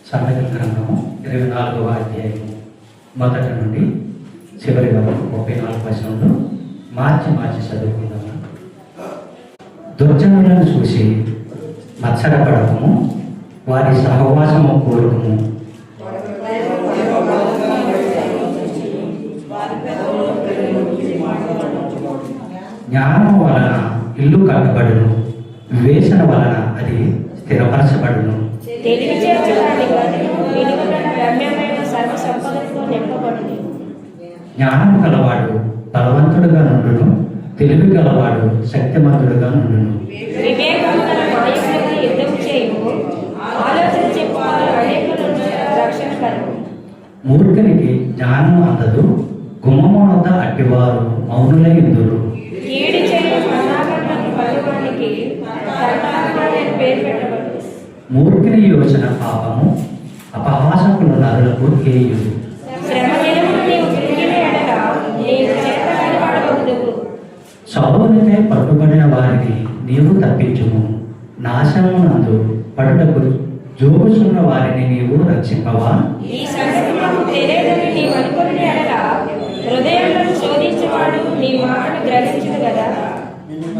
సామెతల గ్రంథము 24వ అధ్యాయము మొదటి నుండి చివరి వరకు 34 వచనంలో మార్చి చదువుకుందాము. దుర్జనులను చూసి మత్సరపడకము, వారి సహవాసము కోరుకుము. జ్ఞానము వలన ఇల్లు కట్టబడును, వివేచన వలన అది స్థిరపరచబడును. జ్ఞానము గలవాడు బలవంతుడుగా నుండును, తెలివి గలవాడు శక్తిమంతుడుగా నుండును. మూర్ఖునికి జ్ఞానము అందదు, గుమ్మము వద్ద అట్టివారు మౌనులై ఉందురు. మూర్ఖుని యోచన పాపము, అపహాసకులు నరులకు హేయుడు. సౌలునికై పట్టుబడిన వారికి నీవు తప్పించుము, నాశనమునందు పడుటకు జోగుచున్న వారిని నీవు రక్షింపవా?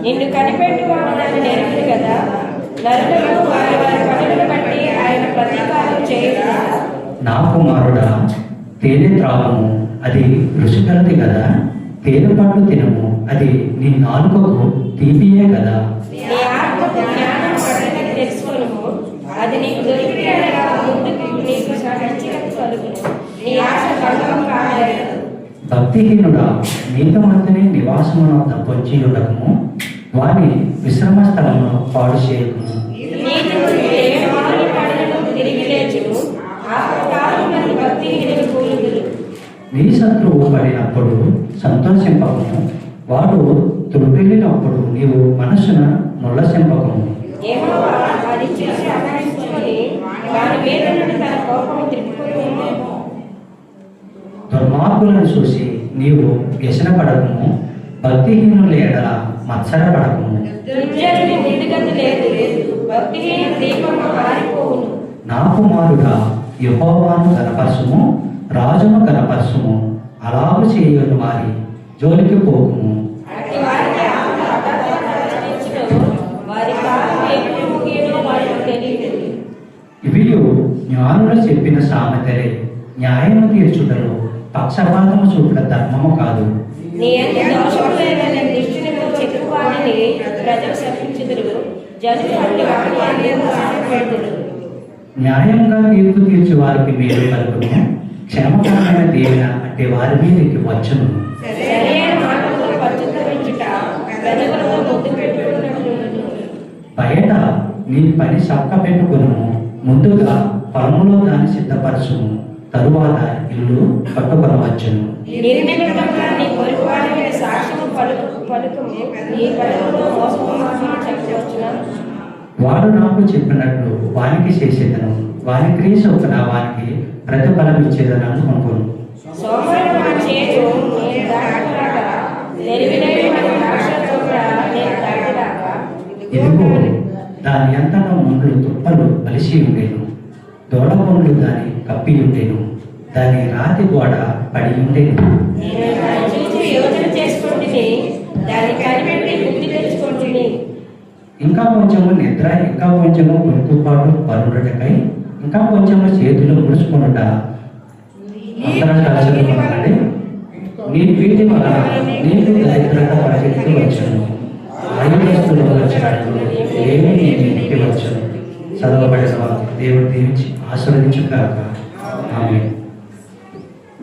నిన్ను కనిపెట్టువాడు నన్ను నెరవేరు కదా. నరులకు వారి వారి పనులను బట్టి ఆయన ప్రతీకారం చేయడు. నా కుమారుడా, తేనె త్రాగము, అది రుచికలది కదా. తేనె పండు తినము, అది నీ నాలుకకు తీపియే కదా. నీ ఆత్మకు జ్ఞానం పట్టణకి తెలుసుకొనుము, అది నీకు దొరికి అనగా ముందుకు నీకు నచ్చినట్టు కలుగును. నీ ఆశ భంగం కాలేదు. భక్తిహీనుడా, నీతిమంతుని నివాసమును తప్పొచ్చి ఉండకము, వారి విశ్రమ స్థలమును పాడు చేయకుము. నీ శత్రువు పడినప్పుడు సంతోషింపకము, వాడు త్రుటిల్లినప్పుడు నీవు మనస్సును నొల్లసింపకము. దుర్మార్గులను చూసి నీవు వ్యసనపడకము, భక్తిహీనుల ఎడల మత్సరపడకము. నా కుమారుడా, యెహోవాను గణపరచుము, రాజును గణపరచుము. అలాగు చేయని వారి జోలికి పోకుము. ఇవి జ్ఞానులు చెప్పిన సామెతలే. న్యాయము తీర్చుటలో పక్షపాతము చూపుట ధర్మము కాదు. న్యాయంగా తీర్పు తీర్చి వారికి మేలు కలుగును, క్షేమకరమైన దీవెన అంటే వారి మీదకి వచ్చును. బయట నీ పని చక్క పెట్టుకును, ముందుగా పొలములో దాన్ని సిద్ధపరచుము, తరువాత ఇల్లు కట్టుకొనవచ్చును. వాడు నాకు చెప్పినట్లు వానికి చేసేదను, వాని క్రియ చొప్పున వానికి ప్రతిఫలం ఇచ్చేదని అనుకును. ఇదిగో, దాని అంతటా ముండ్లు తుప్పలు కలిసి ఉండేను, దోడ పండ్లు దాని కప్పి ఉండేను, దాని రాతి గోడ పడి ఉండేను. ఇంకా కొంచెము నిద్ర, ఇంకా కొంచెము గుర్తుపాటు పరుడటకై, ఇంకా కొంచెము చేతులు ముడుచుకునుట. చదువుకున్నానండి. నీ వీటి వలన నీకు దరిద్రత పరిస్థితి వచ్చును, ఆయుధస్తులు వచ్చినట్లు ఏమీ నీ ఇంటికి వచ్చును. చదవబడిన దేవుడు దీవించి ఆశీర్వదించుగాక. ఆమేన్.